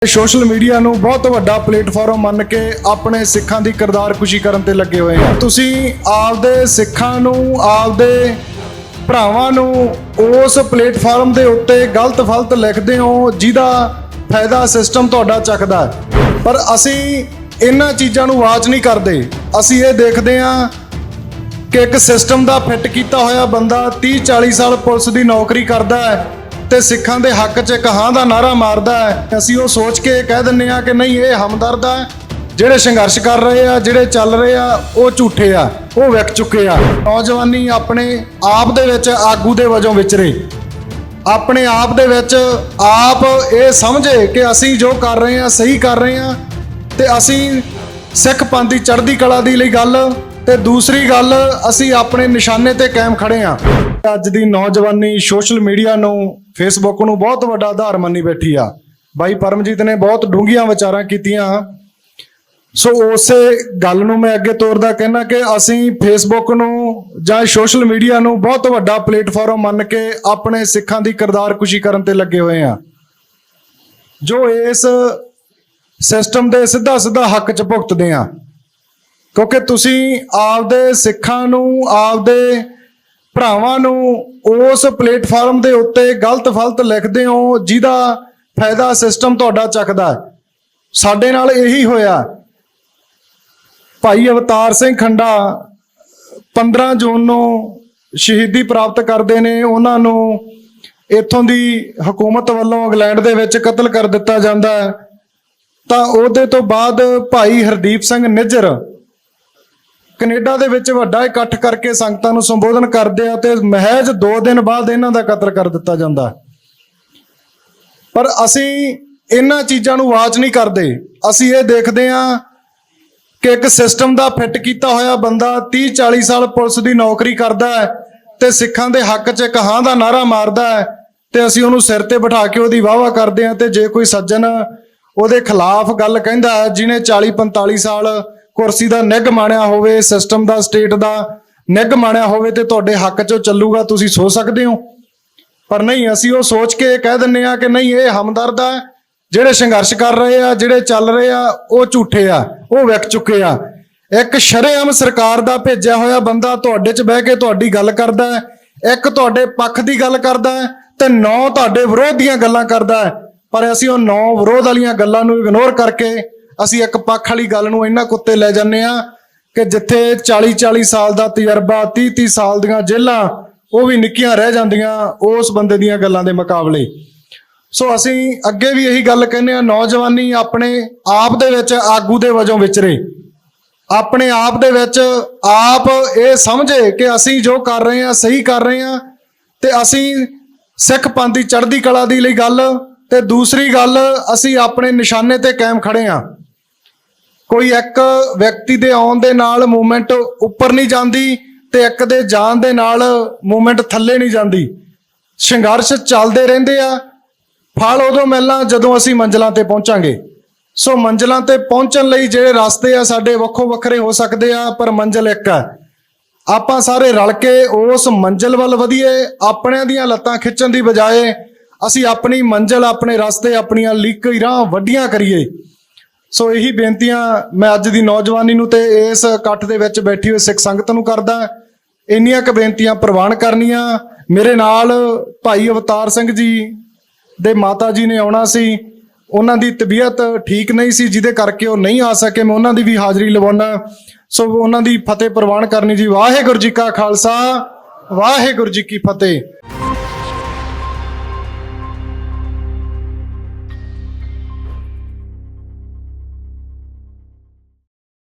Social media ਨੂੰ ਬਹੁਤ ਵੱਡਾ ਪਲੇਟਫਾਰਮ ਮੰਨ ਕੇ ਆਪਣੇ ਸਿੱਖਾਂ ਦੀ ਕਿਰਦਾਰਕੁਸ਼ੀ ਕਰਨ ਤੇ ਲੱਗੇ ਹੋਏ ਆ। ਤੁਸੀਂ ਆਪਦੇ ਸਿੱਖਾਂ ਨੂੰ ਆਪਦੇ ਭਰਾਵਾਂ ਨੂੰ ਉਸ ਪਲੇਟਫਾਰਮ ਦੇ ਉੱਤੇ ਗਲਤ ਫਲਤ ਲਿਖਦੇ ਹੋ ਜਿਹਦਾ ਫਾਇਦਾ ਸਿਸਟਮ ਤੁਹਾਡਾ ਚੱਕਦਾ ਹੈ, ਪਰ ਅਸੀਂ ਇਹਨਾਂ ਚੀਜ਼ਾਂ ਨੂੰ ਆਵਾਜ਼ ਨਹੀਂ ਕਰਦੇ। ਅਸੀਂ ਇਹ ਦੇਖਦੇ ਹਾਂ ਕਿ ਇੱਕ ਸਿਸਟਮ ਦਾ ਫਿੱਟ ਕੀਤਾ ਹੋਇਆ ਬੰਦਾ 30-40 ਸਾਲ ਪੁਲਿਸ ਦੀ ਨੌਕਰੀ ਕਰਦਾ ਹੈ ਤੇ ਸਿੱਖਾਂ ਦੇ ਹੱਕ 'ਚ ਇੱਕ ਹਾਂ ਦਾ ਨਾਰਾ ਮਾਰਦਾ ਹੈ। ਅਸੀਂ ਉਹ ਸੋਚ ਕੇ ਕਹਿ ਦਿੰਦੇ ਆ ਕਿ ਨਹੀਂ, ਇਹ ਹਮਦਰਦ ਆ, ਜਿਹੜੇ ਸੰਘਰਸ਼ ਕਰ ਰਹੇ ਆ, ਜਿਹੜੇ ਚੱਲ ਰਹੇ ਆ, ਉਹ ਝੂਠੇ ਆ, ਉਹ ਵਿਕ ਚੁੱਕੇ ਆ। ਨੌਜਵਾਨੀ ਆਪਣੇ ਆਪ ਦੇ ਵਿੱਚ ਆਗੂ ਦੇ ਵਜੋਂ ਵਿਚਰੇ, ਆਪਣੇ ਆਪ ਦੇ ਵਿੱਚ ਆਪ ਇਹ ਸਮਝੇ ਕਿ ਅਸੀਂ ਜੋ ਕਰ ਰਹੇ ਆ ਸਹੀ ਕਰ ਰਹੇ ਆ ਤੇ ਅਸੀਂ ਸਿੱਖ ਪੰਥ ਦੀ ਚੜ੍ਹਦੀ ਕਲਾ ਦੀ ਲਈ ਗੱਲ, ਤੇ ਦੂਸਰੀ ਗੱਲ ਅਸੀਂ ਆਪਣੇ ਨਿਸ਼ਾਨੇ ਤੇ ਕਾਇਮ ਖੜੇ ਆ। ਅੱਜ ਦੀ ਨੌਜਵਾਨੀ ਸੋਸ਼ਲ ਮੀਡੀਆ ਨੂੰ, ਫੇਸਬੁੱਕ ਨੂੰ ਬਹੁਤ ਵੱਡਾ ਆਧਾਰ ਮੰਨੀ ਬੈਠੀ ਆ। ਬਾਈ ਪਰਮਜੀਤ ਨੇ ਬਹੁਤ ਡੂੰਘੀਆਂ ਵਿਚਾਰਾਂ ਕੀਤੀਆਂ, ਸੋ ਉਸੇ ਗੱਲ ਨੂੰ ਮੈਂ ਅੱਗੇ ਤੋਰਦਾ ਕਹਿਣਾ ਕਿ ਅਸੀਂ ਫੇਸਬੁੱਕ ਨੂੰ ਜਾਂ ਸੋਸ਼ਲ ਮੀਡੀਆ ਨੂੰ ਬਹੁਤ ਵੱਡਾ ਪਲੇਟਫਾਰਮ ਮੰਨ ਕੇ ਆਪਣੇ ਸਿੱਖਾਂ ਦੀ ਕਿਰਦਾਰਕੁਸ਼ੀ ਕਰਨ ਤੇ ਲੱਗੇ ਹੋਏ ਆ, ਜੋ ਇਸ ਸਿਸਟਮ ਦੇ ਸਿੱਧਾ ਹੱਕ 'ਚ ਭੁਗਤਦੇ ਆ। ਕਿਉਂਕਿ ਤੁਸੀਂ ਆਪਦੇ ਸਿੱਖਾਂ ਨੂੰ, ਆਪਦੇ ਭਰਾਵਾਂ ਨੂੰ ਉਸ ਪਲੇਟਫਾਰਮ ਦੇ ਉੱਤੇ ਗਲਤ ਫਲਤ ਲਿਖਦੇ ਹੋ ਜਿਹਦਾ ਫਾਇਦਾ ਸਿਸਟਮ ਤੁਹਾਡਾ ਚੱਕਦਾ ਹੈ। ਸਾਡੇ ਨਾਲ ਇਹੀ ਹੋਇਆ। ਭਾਈ ਅਵਤਾਰ ਸਿੰਘ ਖੰਡਾ 15 ਜੂਨ ਨੂੰ ਸ਼ਹੀਦੀ ਪ੍ਰਾਪਤ ਕਰਦੇ ਨੇ। ਉਹਨਾਂ ਨੂੰ ਇੱਥੋਂ ਦੀ ਹਕੂਮਤ ਵੱਲੋਂ ਇੰਗਲੈਂਡ ਦੇ ਵਿੱਚ ਕਤਲ ਕਰ ਦਿੱਤਾ ਜਾਂਦਾ ਹੈ। ਤਾਂ ਉਹਦੇ ਤੋਂ ਬਾਅਦ ਭਾਈ ਹਰਦੀਪ ਸਿੰਘ ਨਿੱਜਰ ਕੈਨੇਡਾ ਦੇ ਵਿੱਚ ਵੱਡਾ ਇਕੱਠ ਕਰਕੇ ਸੰਗਤਾਂ ਨੂੰ ਸੰਬੋਧਨ ਕਰਦੇ ਆ ਤੇ ਮਹਿਜ਼ 2 ਦਿਨ ਬਾਅਦ ਇਹਨਾਂ ਦਾ ਕਤਲ ਕਰ ਦਿੱਤਾ ਜਾਂਦਾ। ਪਰ ਅਸੀਂ ਇਹਨਾਂ ਚੀਜ਼ਾਂ ਨੂੰ ਆਵਾਜ਼ ਨਹੀਂ ਕਰਦੇ। ਅਸੀਂ ਇਹ ਦੇਖਦੇ ਹਾਂ ਕਿ ਇੱਕ ਸਿਸਟਮ ਦਾ ਫਿੱਟ ਕੀਤਾ ਹੋਇਆ ਬੰਦਾ 30-40 ਸਾਲ ਪੁਲਿਸ ਦੀ ਨੌਕਰੀ ਕਰਦਾ ਹੈ ਤੇ ਸਿੱਖਾਂ ਦੇ ਹੱਕ 'ਚ ਇੱਕ ਹਾਂ ਦਾ ਨਾਰਾ ਮਾਰਦਾ ਹੈ ਤੇ ਅਸੀਂ ਉਹਨੂੰ ਸਿਰ ਤੇ ਬਿਠਾ ਕੇ ਉਹਦੀ ਵਾਹਵਾ ਕਰਦੇ ਹਾਂ। ਤੇ ਜੇ ਕੋਈ ਸੱਜਣ ਉਹਦੇ ਖਿਲਾਫ ਗੱਲ ਕਹਿੰਦਾ ਹੈ, ਜਿਹਨੇ 40-45 ਸਾਲ ਕੁਰਸੀ ਦਾ ਨਿੱਘ ਮਾਣਿਆ ਹੋਵੇ, ਸਿਸਟਮ ਦਾ, ਸਟੇਟ ਦਾ ਨਿੱਘ ਮਾਣਿਆ ਹੋਵੇ ਤੇ ਤੁਹਾਡੇ ਹੱਕ 'ਚ ਚੱਲੂਗਾ, ਤੁਸੀਂ ਸੋਚ ਸਕਦੇ ਹੋ। ਪਰ ਨਹੀਂ, ਅਸੀਂ ਉਹ ਸੋਚ ਕੇ ਕਹਿ ਦਿੰਦੇ ਆ ਕਿ ਨਹੀਂ, ਇਹ ਹਮਦਰਦ ਆ, ਜਿਹੜੇ ਸੰਘਰਸ਼ ਕਰ ਰਹੇ ਆ, ਜਿਹੜੇ ਚੱਲ ਰਹੇ ਆ, ਉਹ ਝੂਠੇ ਆ, ਉਹ ਵਿਕ ਚੁੱਕੇ ਆ। ਇੱਕ ਸ਼ਰੇਆਮ ਸਰਕਾਰ ਦਾ ਭੇਜਿਆ ਹੋਇਆ ਬੰਦਾ ਤੁਹਾਡੇ 'ਚ ਬਹਿ ਕੇ ਤੁਹਾਡੀ ਗੱਲ ਕਰਦਾ ਹੈ, ਇੱਕ ਤੁਹਾਡੇ ਪੱਖ ਦੀ ਗੱਲ ਕਰਦਾ ਹੈ ਤੇ 9 ਤੁਹਾਡੇ ਵਿਰੋਧ ਦੀਆਂ ਗੱਲਾਂ ਕਰਦਾ ਹੈ। ਪਰ ਅਸੀਂ ਉਹ 9 ਵਿਰੋਧ ਵਾਲੀਆਂ ਗੱਲਾਂ ਨੂੰ ਇਗਨੋਰ ਕਰਕੇ ਅਸੀਂ ਇੱਕ ਪੱਖ ਵਾਲੀ ਗੱਲ ਨੂੰ ਇੰਨਾ ਕੁੱਤੇ ਲੈ ਜਾਂਦੇ ਆ ਕਿ ਜਿੱਥੇ 40-40 ਸਾਲ ਦਾ ਤਜਰਬਾ, 30-30 ਸਾਲ ਦੀਆਂ ਜੇਲ੍ਹਾਂ, ਉਹ ਵੀ ਨਿੱਕੀਆਂ ਰਹਿ ਜਾਂਦੀਆਂ ਉਸ ਬੰਦੇ ਦੀਆਂ ਗੱਲਾਂ ਦੇ ਮੁਕਾਬਲੇ। ਸੋ ਅਸੀਂ ਅੱਗੇ ਵੀ ਇਹੀ ਗੱਲ ਕਹਿੰਦੇ ਆ, ਨੌਜਵਾਨੀ ਆਪਣੇ ਆਪ ਦੇ ਵਿੱਚ ਆਗੂ ਦੇ ਵਜੋਂ ਵਿਚਰੇ, ਆਪਣੇ ਆਪ ਦੇ ਵਿੱਚ ਆਪ ਇਹ ਸਮਝੇ ਕਿ ਅਸੀਂ ਜੋ ਕਰ ਰਹੇ ਆ ਸਹੀ ਕਰ ਰਹੇ ਆ ਤੇ ਅਸੀਂ ਸਿੱਖ ਪੰਥ ਦੀ ਚੜ੍ਹਦੀ ਕਲਾ ਦੀ ਲਈ ਗੱਲ, ਤੇ ਦੂਸਰੀ ਗੱਲ ਅਸੀਂ ਆਪਣੇ ਨਿਸ਼ਾਨੇ ਤੇ ਕਾਇਮ ਖੜੇ ਆ। ਕੋਈ ਇੱਕ ਵਿਅਕਤੀ ਦੇ ਆਉਣ ਦੇ ਨਾਲ ਮੂਵਮੈਂਟ ਉੱਪਰ ਨਹੀਂ ਜਾਂਦੀ ਤੇ ਇੱਕ ਦੇ ਜਾਣ ਦੇ ਨਾਲ ਮੂਵਮੈਂਟ ਥੱਲੇ ਨਹੀਂ ਜਾਂਦੀ। ਸੰਘਰਸ਼ ਚੱਲਦੇ ਰਹਿੰਦੇ ਆ। ਫਲ ਉਦੋਂ ਮਿਲਣਾ ਜਦੋਂ ਅਸੀਂ ਮੰਜ਼ਿਲਾਂ ਤੇ ਪਹੁੰਚਾਂਗੇ। ਸੋ ਮੰਜ਼ਿਲਾਂ ਤੇ ਪਹੁੰਚਣ ਲਈ ਜਿਹੜੇ ਰਸਤੇ ਆ ਸਾਡੇ ਵੱਖੋ ਵੱਖਰੇ ਹੋ ਸਕਦੇ ਆ, ਪਰ ਮੰਜ਼ਿਲ ਇੱਕ ਹੈ। ਆਪਾਂ ਸਾਰੇ ਰਲ ਕੇ ਉਸ ਮੰਜ਼ਿਲ ਵੱਲ ਵਧੀਏ। ਆਪਣਿਆਂ ਦੀਆਂ ਲੱਤਾਂ ਖਿੱਚਣ ਦੀ ਬਜਾਏ ਅਸੀਂ ਆਪਣੀ ਮੰਜ਼ਿਲ, ਆਪਣੇ ਰਸਤੇ, ਆਪਣੀਆਂ ਲੀਕਾਂ ਵੱਡੀਆਂ ਕਰੀਏ। ਸੋ ਇਹੀ ਬੇਨਤੀਆਂ ਮੈਂ ਅੱਜ ਦੀ ਨੌਜਵਾਨੀ ਨੂੰ ਤੇ ਇਸ ਇਕੱਠ ਦੇ ਵਿੱਚ ਬੈਠੀ ਹੋਈ ਸਿੱਖ ਸੰਗਤ ਨੂੰ ਕਰਦਾ। ਇੰਨੀਆਂ ਕੁ ਬੇਨਤੀਆਂ ਪ੍ਰਵਾਨ ਕਰਨੀਆਂ। ਮੇਰੇ ਨਾਲ ਭਾਈ ਅਵਤਾਰ ਸਿੰਘ ਜੀ ਦੇ ਮਾਤਾ ਜੀ ਨੇ ਆਉਣਾ ਸੀ, ਉਹਨਾਂ ਦੀ ਤਬੀਅਤ ਠੀਕ ਨਹੀਂ ਸੀ ਜਿਹਦੇ ਕਰਕੇ ਉਹ ਨਹੀਂ ਆ ਸਕੇ। ਮੈਂ ਉਹਨਾਂ ਦੀ ਵੀ ਹਾਜ਼ਰੀ ਲਵਾਉਣਾ। ਸੋ ਉਹਨਾਂ ਦੀ ਫਤਿਹ ਪ੍ਰਵਾਨ ਕਰਨੀ ਜੀ। ਵਾਹਿਗੁਰੂ ਜੀ ਕਾ ਖਾਲਸਾ, ਵਾਹਿਗੁਰੂ ਜੀ ਕੀ ਫਤਿਹ।